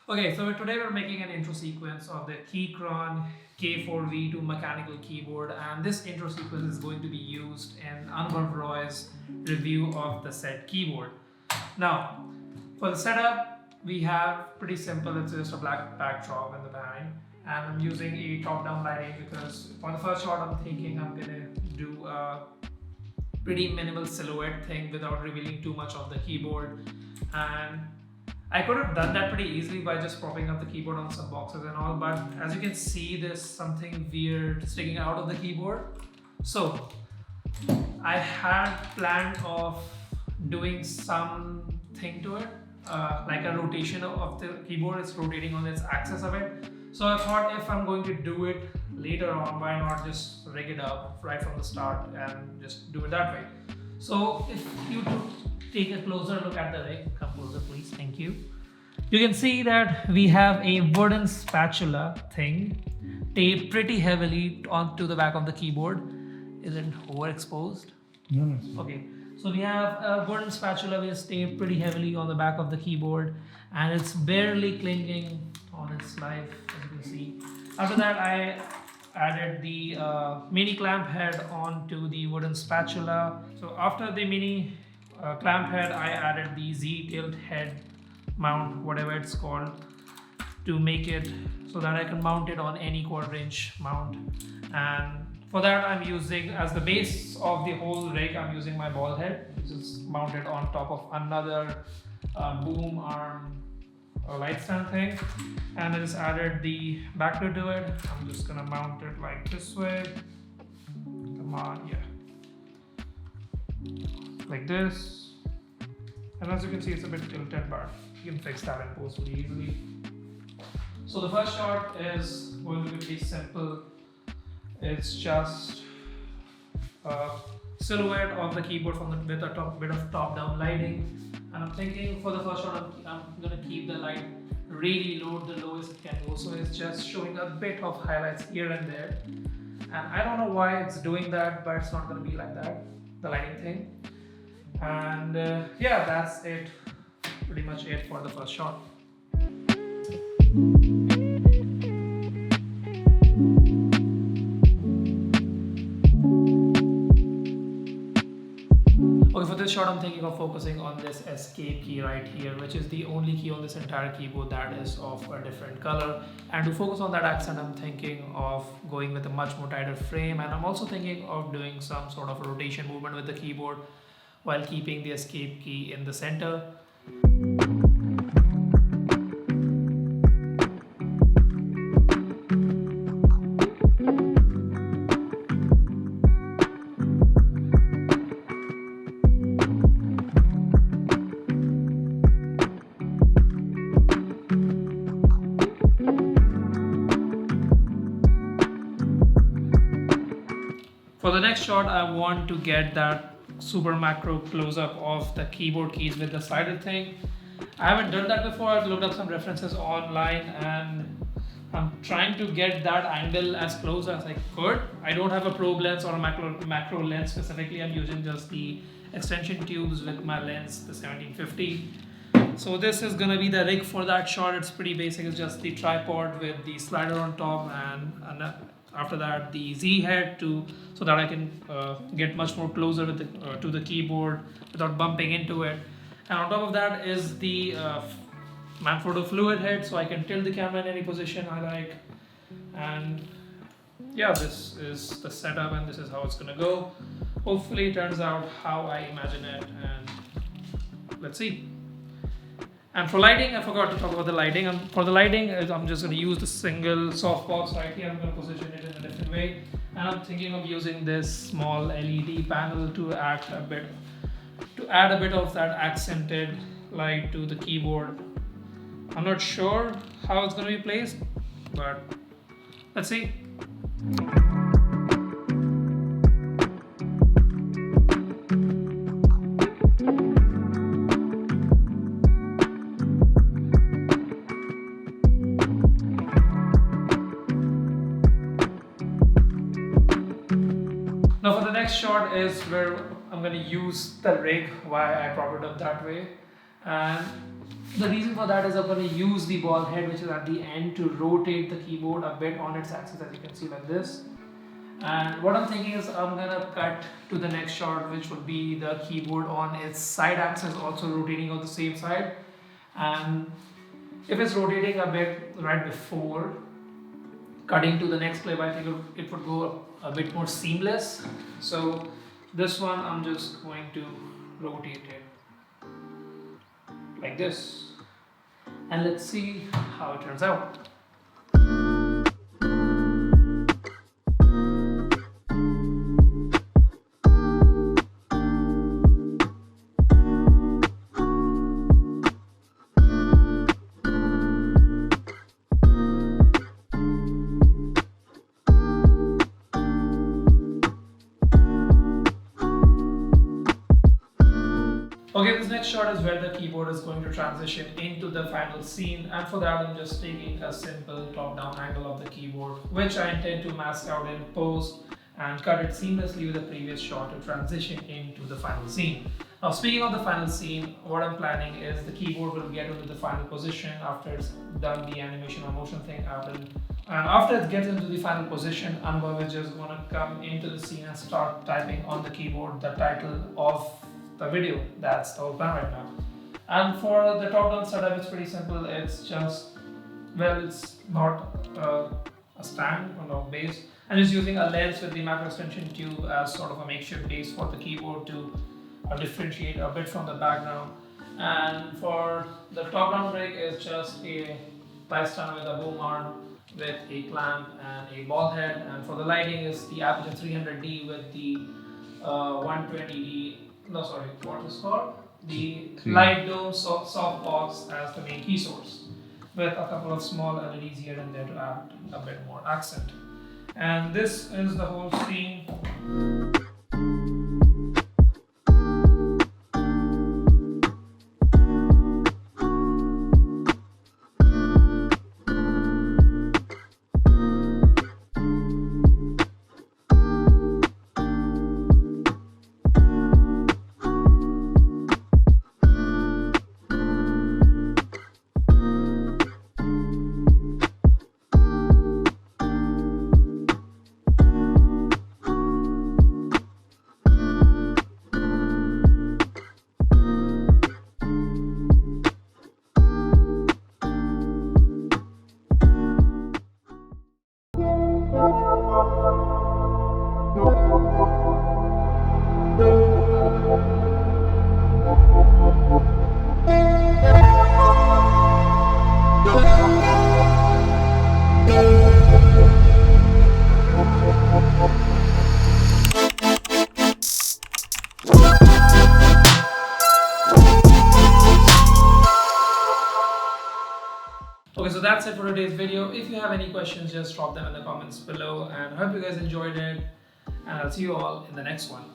Okay, so today we're making an intro sequence of the Keychron K4V2 mechanical keyboard, and this intro sequence is going to be used in Anubhav Roy's review of the said keyboard. Now, for the setup, we have pretty simple, it's just a black backdrop in the behind, and I'm using a top-down lighting because for the first shot I'm thinking I'm gonna do a pretty minimal silhouette thing without revealing too much of the keyboard. And I could have done that pretty easily by just propping up the keyboard on some boxes and all, but as you can see, there's something weird sticking out of the keyboard. So I had planned of doing something to it, like a rotation of the keyboard. It's rotating on its axis a bit. So I thought if I'm going to do it later on, why not just rig it up right from the start and just do it that way. So if you take a closer look at the rig, come closer please, thank you. You can see that we have a wooden spatula thing taped pretty heavily onto the back of the keyboard. Isn't overexposed? No. Okay, so we have a wooden spatula which is taped pretty heavily on the back of the keyboard and it's barely clinging on its life, as you can see. After that, I added the mini clamp head onto the wooden spatula. So after the mini clamp head, I added the Z tilt head mount, whatever it's called, to make it so that I can mount it on any quarter-inch mount. And for that, I'm using, as the base of the whole rig, I'm using my ball head, which is mounted on top of another boom arm light stand thing. And I just added the backer to it. I'm just gonna mount it like this way. Come on, yeah. Like this. And as you can see, it's a bit tilted, but you can fix that in post pretty easily. So the first shot is going to be pretty simple. It's just a silhouette of the keyboard with a bit of top-down lighting. And I'm thinking for the first shot, I'm gonna keep the light really low, the lowest it can go. So it's just showing a bit of highlights here and there. And I don't know why it's doing that, but it's not gonna be like that, the lighting thing. And yeah, that's it, pretty much it for the first shot. Okay, for this shot I'm thinking of focusing on this escape key right here, which is the only key on this entire keyboard that is of a different color. And to focus on that accent, I'm thinking of going with a much more tighter frame, and I'm also thinking of doing some sort of rotation movement with the keyboard while keeping the escape key in the center. For the next shot, I want to get that super macro close-up of the keyboard keys with the slider thing. I haven't done that before. I've looked up some references online and I'm trying to get that angle as close as I could. I don't have a probe lens or a macro lens specifically. I'm using just the extension tubes with my lens, the 1750. So this is gonna be the rig for that shot. It's pretty basic. It's just the tripod with the slider on top and after that the Z head so that I can get much more closer with to the keyboard without bumping into it. And on top of that is the Manfrotto fluid head, so I can tilt the camera in any position I like. And yeah, this is the setup and this is how it's gonna go. Hopefully it turns out how I imagine it, and let's see. And for lighting, I forgot to talk about the lighting. For the lighting, I'm just going to use the single softbox right here. I'm going to position it in a different way. And I'm thinking of using this small LED panel to add a bit of that accented light to the keyboard. I'm not sure how it's going to be placed, but let's see. Now for the next shot is where I'm going to use the rig, why I brought it up that way. And The reason for that is I'm going to use the ball head, which is at the end, to rotate the keyboard a bit on its axis, as you can see, like this. And what I'm thinking is I'm going to cut to the next shot, which would be the keyboard on its side axis also rotating on the same side. And if it's rotating a bit right before cutting to the next clip, I think it would go a bit more seamless. So this one I'm just going to rotate it like this, and let's see how it turns out. Okay, this next shot is where the keyboard is going to transition into the final scene, and for that I'm just taking a simple top-down angle of the keyboard, which I intend to mask out in post and cut it seamlessly with the previous shot to transition into the final scene. Now, speaking of the final scene, what I'm planning is the keyboard will get into the final position after it's done the animation or motion thing happen. And after it gets into the final position, Anubhav is just going to come into the scene and start typing on the keyboard the title of the video. That's the whole plan right now. And for the top-down setup, it's pretty simple. It's just, well, it's not a stand or no base. I'm just using a lens with the macro extension tube as sort of a makeshift base for the keyboard to differentiate a bit from the background. And for the top-down rig, it's just a Python with a boom arm with a clamp and a ball head. And for the lighting, is the Aperture 300D with the 120D. No, sorry, what is called? The light dome soft box as the main key source, with a couple of small LEDs here and there to add a bit more accent. And this is the whole scene. Okay, so that's it for today's video. If you have any questions, just drop them in the comments below, and I hope you guys enjoyed it, and I'll see you all in the next one.